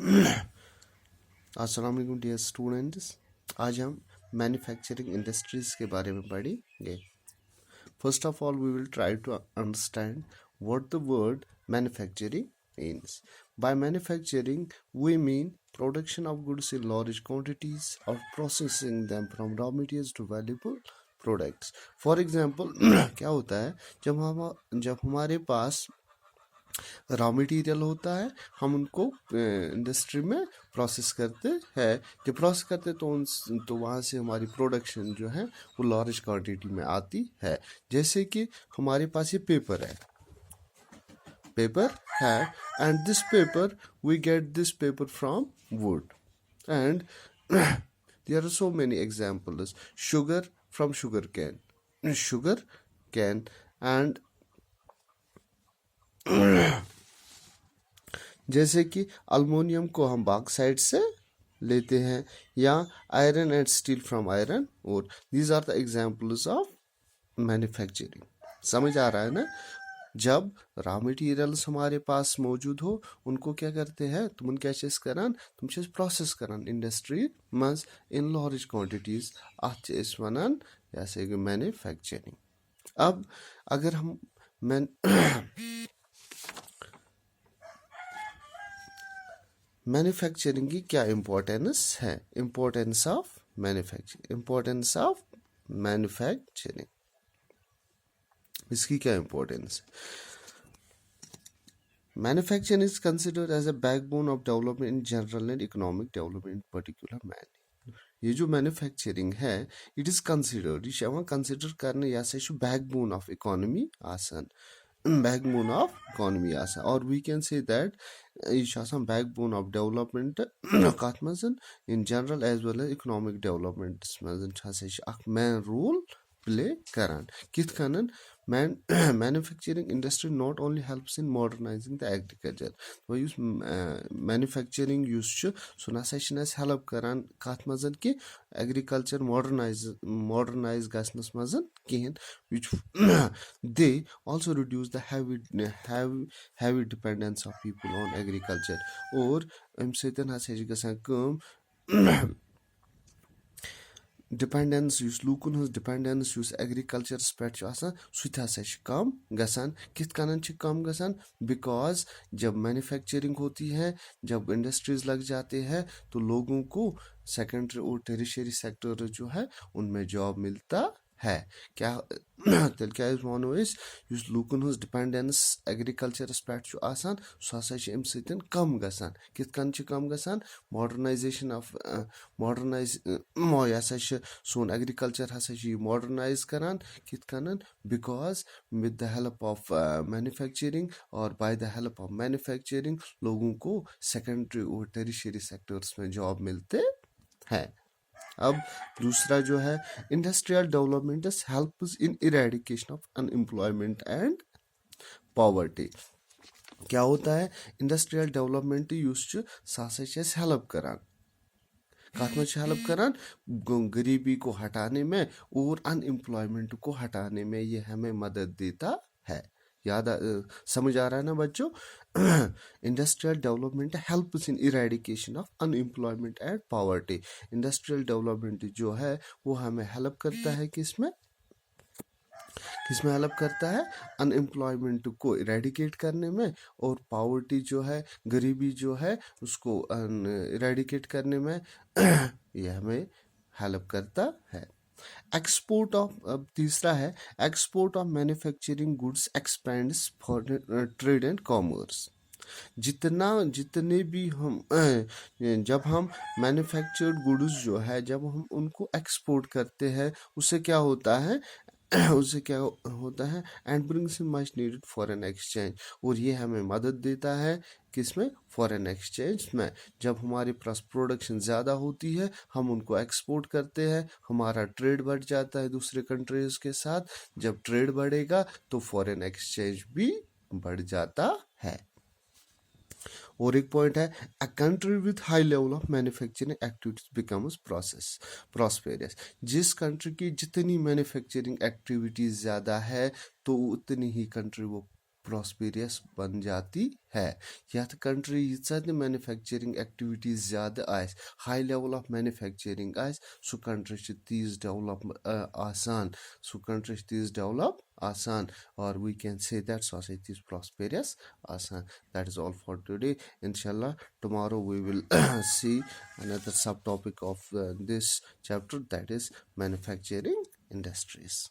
अस्सलाम वालेकुम dear students. आज हम मैन्युफैक्चरिंग इंडस्ट्रीज के बारे में पढ़ेंगे। First of all we will try to understand what the word manufacturing means. By manufacturing, we mean production of goods in large quantities or processing them from raw materials to valuable products. For example, क्या होता है जब हमारे पास raw material होता है, हम उनको industry में प्रोसेस करते हैं। जब प्रोसेस करते तो वहाँ से हमारी प्रोडक्शन जो है वो लार्ज क्वांटिटी में आती है। जैसे कि हमारे पास ये पेपर है and this paper we get this paper from wood and there are so many examples. Sugar from sugar cane and जैसे कि अल्मोनियम को हम बॉक्साइट से लेते हैं या iron and steel from iron और these are the examples of manufacturing. समझ आ रहा है ना? जब रॉ मटेरियल्स हमारे पास मौजूद हो उनको क्या करते हैं, तुम क्या करान, तुम प्रोसेस करान इंडस्ट्री मज इन लार्ज क्वांटिटीज अत वनान जैसे कि मैन्युफैक्चरिंग। अब अगर हम मैन्युफैक्चरिंग की क्या इम्पोर्टेंस है? इम्पोर्टेंस ऑफ मैन्युफैक्चरिंग इसकी क्या इम्पोर्टेंस है? Manufacturing is considered as a backbone of development in general and economic development in particular मैन। ये जो मैन्युफैक्चरिंग है इट इज कंसिडर्ड, यह कंसिडर करने यह बैकबोन ऑफ इकोनॉमी आसान, बैकबोन ऑफ इकोनॉमी आसान, और वी कैन से दैट यह बैकबोन ऑफ डेवलपमेंट कत मज in general as well as economic development मज मेन रोल प्ले करान। कित कन manufacturing industry not only helps in modernising the agriculture, manufacturing सह ना हेल्प करान कत मज कि एग्रीकल्चर मॉडर्नाइज गसनस मज कहें, which they also reduce the heavy dependence of people on agriculture और अम सतन हसा गसान कम डिपेंडेंस लूकन हज डिपेंडेंस एग्रीकल्चरस पे सह कम गसान। कित कन कम गसान? बिकॉज जब मैन्युफैक्चरिंग होती है, जब इंडस्ट्रीज लग जाते हैं तो लोगों को सेकेंडरी और टेरिशरी सेक्टर जो है उनमें जॉब मिलता है। क्या तेल क्या वनो लूकन हज डिपेंडेंस एग्रीकल्चरस पे सह अम सतन कम गसान। कित कन कम गसान? मॉडर्नाइजेशन ऑफ यह सोन एग्रीकल्चर हसा मॉडर्नाइज करान। कित कन? Because with the help of manufacturing और by the help of manufacturing लोगों को सेकेंडरी और टेरिशरी सेक्टर्स में जॉब मिलते हैं। अब दूसरा जो है industrial development helps in eradication of unemployment and poverty. क्या होता है इंडस्ट्रियल डेवलपमेंट सह हेल्प करान, कत मज हेल्प करान? गरीबी को हटाने में और अनएम्प्लॉयमेंट को हटाने में ये हमें मदद देता है। समझ आ रहा है ना बच्चों? Industrial development helps in eradication of unemployment and poverty. Industrial development जो है वो हमें हेल्प करता है किसमें हेल्प करता है? अनएम्प्लॉयमेंट को इरेडिकेट करने में और पॉवर्टी जो है, गरीबी जो है उसको इरेडिकेट करने में यह हमें हेल्प करता है। एक्सपोर्ट ऑफ, अब तीसरा है export of manufacturing goods expends for trade and commerce. जितने भी हम जब हम मैन्युफैक्चर्ड गुड्स जो है जब हम उनको एक्सपोर्ट करते हैं उससे क्या होता है and brings in much needed foreign exchange, और ये हमें मदद देता है किसमें? फॉरेन एक्सचेंज में। जब हमारे पास प्रोडक्शन ज़्यादा होती है हम उनको एक्सपोर्ट करते हैं, हमारा ट्रेड बढ़ जाता है दूसरे कंट्रीज के साथ। जब ट्रेड बढ़ेगा तो फॉरेन एक्सचेंज भी बढ़ जाता है। और एक पॉइंट है a country with high level of manufacturing activities becomes prosperous. जिस कंट्री की जितनी मैन्युफैक्चरिंग एक्टिविटीज ज़्यादा है तो उतनी ही कंट्री वो प्रॉस्पेरियस बन जाती है। यथ कंट्री यीचा ति मैन्युफैक्चरिंग एक्टिविटीज ज़्यादा आस, हाई लेवल ऑफ मैन्युफैक्चरिंग आस, सु कंट्री छ तीज डेवलप आसान, सु कंट्री छ तीज डेवलप आसान, or we can say that society is prosperous आसान. That is all for today. Inshallah, tomorrow we will see another subtopic of this chapter, that is manufacturing industries.